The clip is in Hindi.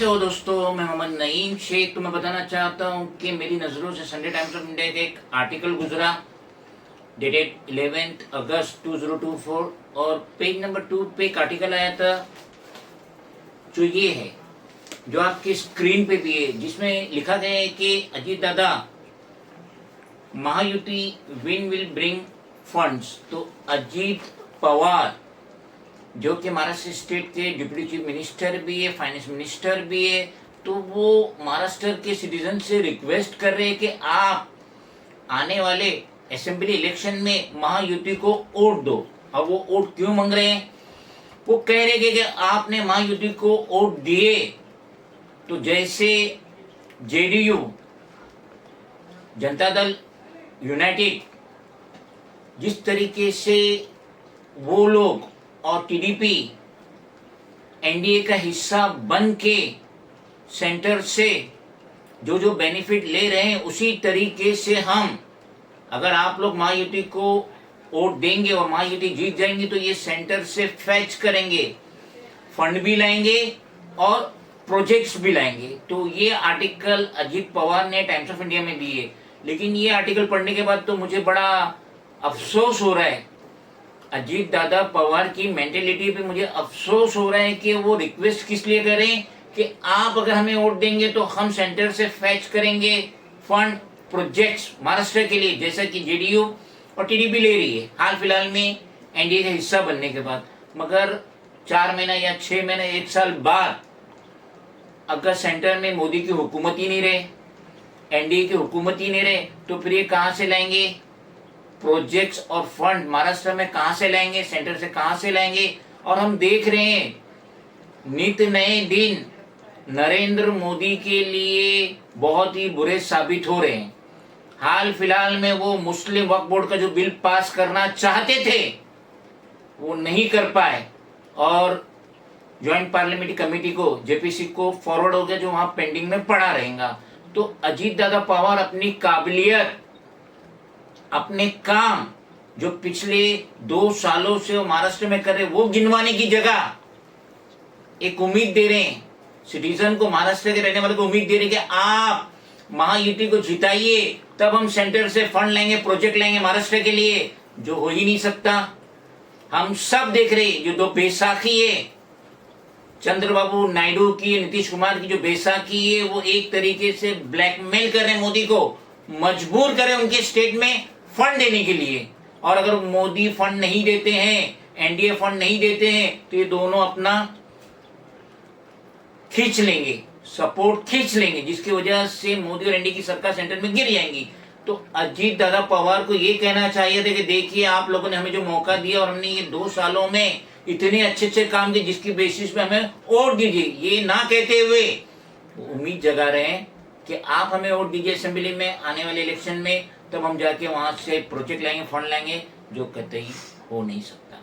कैसे हो दोस्तों। मैं मोहम्मद नईम शेख। तो मैं बताना चाहता हूँ कि मेरी नज़रों से संडे टाइम्स ऑफ इंडिया का एक आर्टिकल गुजरा डेटेड 11 अगस्त 2024 और पेज नंबर 2 पे एक आर्टिकल आया था जो ये है, जो आपकी स्क्रीन पे भी है, जिसमें लिखा गया है कि अजीत दादा Mahayuti win will bring funds. तो अजीत पवार जो कि महाराष्ट्र स्टेट के डिप्टी चीफ मिनिस्टर भी है, फाइनेंस मिनिस्टर भी है, तो वो महाराष्ट्र के सिटीजन से रिक्वेस्ट कर रहे हैं कि आप आने वाले असेंबली इलेक्शन में महायुति को वोट दो। अब वो वोट क्यों मांग रहे हैं? वो कह रहे हैं कि आपने महायुति को वोट दिए तो जैसे जेडीयू, जनता दल यूनाइटेड, जिस तरीके से वो लोग और टीडीपी एनडीए का हिस्सा बन के सेंटर से जो जो बेनिफिट ले रहे हैं, उसी तरीके से हम, अगर आप लोग महायुति को वोट देंगे और महायुति जीत जाएंगे तो ये सेंटर से फैच करेंगे, फंड भी लाएंगे और प्रोजेक्ट्स भी लाएंगे। तो ये आर्टिकल अजीत पवार ने टाइम्स ऑफ इंडिया में दी है। लेकिन ये आर्टिकल पढ़ने के बाद तो मुझे बड़ा अफसोस हो रहा है, अजीत दादा पवार की मेंटेलिटी पे मुझे अफसोस हो रहा है कि वो रिक्वेस्ट किस लिए करें कि आप अगर हमें वोट देंगे तो हम सेंटर से फैच करेंगे फंड, प्रोजेक्ट्स महाराष्ट्र के लिए, जैसा कि जेडीयू और टीडीपी ले रही है हाल फिलहाल में एनडीए का हिस्सा बनने के बाद। मगर 4 महीना या 6 महीना 1 साल बाद अगर सेंटर में मोदी की हुकूमत ही नहीं रहे, एनडीए की हुकूमत ही नहीं रहे, तो फिर ये कहां से लाएंगे प्रोजेक्ट्स और फंड? महाराष्ट्र में कहां से लाएंगे, सेंटर से कहां से लाएंगे? और हम देख रहे हैं नित नए दिन नरेंद्र मोदी के लिए बहुत ही बुरे साबित हो रहे हैं। हाल फिलहाल में वो मुस्लिम वक्फ बोर्ड का जो बिल पास करना चाहते थे वो नहीं कर पाए और ज्वाइंट पार्लियामेंट्री कमेटी को, जेपीसी को फॉरवर्ड हो गया, जो वहां पेंडिंग में पड़ा रहेगा। तो अजीत दादा पवार अपनी काबिलियत, अपने काम जो पिछले 2 सालों से वो महाराष्ट्र में कर रहे, वो गिनवाने की जगह एक उम्मीद दे रहे हैं सिटीजन को, महाराष्ट्र के रहने वाले को उम्मीद दे रहे हैं कि आप महायुति को जिताइए, तब हम सेंटर से फंड लेंगे, प्रोजेक्ट लेंगे महाराष्ट्र के लिए, जो हो ही नहीं सकता। हम सब देख रहे हैं जो 2 बैसाखी है चंद्रबाबू नायडू की, नीतीश कुमार की जो बैसाखी है, वो एक तरीके से ब्लैकमेल कर रहे हैं मोदी को, मजबूर करें उनके स्टेट में फंड देने के लिए। और अगर मोदी फंड नहीं देते हैं, एनडीए फंड नहीं देते हैं, तो ये दोनों अपना खींच लेंगे, सपोर्ट खींच लेंगे, जिसकी वजह से मोदी और एनडीए की सरकार सेंटर में गिर जाएंगी। तो अजीत दादा पवार को ये कहना चाहिए था कि देखिए आप लोगों ने हमें जो मौका दिया और हमने ये 2 सालों में इतने अच्छे अच्छे काम किए, जिसकी बेसिस पे हमें वोट दीजिए, ये ना कहते हुए उम्मीद जगा रहे हैं कि आप हमें वोट दीजिए असेंबली में आने वाले इलेक्शन में, तब हम जाके वहां से प्रोजेक्ट लाएंगे, फंड लाएंगे, जो कतई हो नहीं सकता।